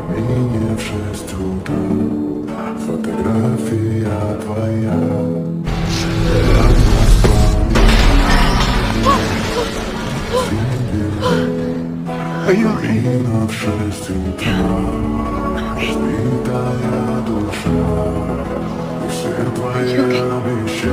Мне в 6 утра фотография твоя. Именно в 6 утра разбитая душа. И все твои обещания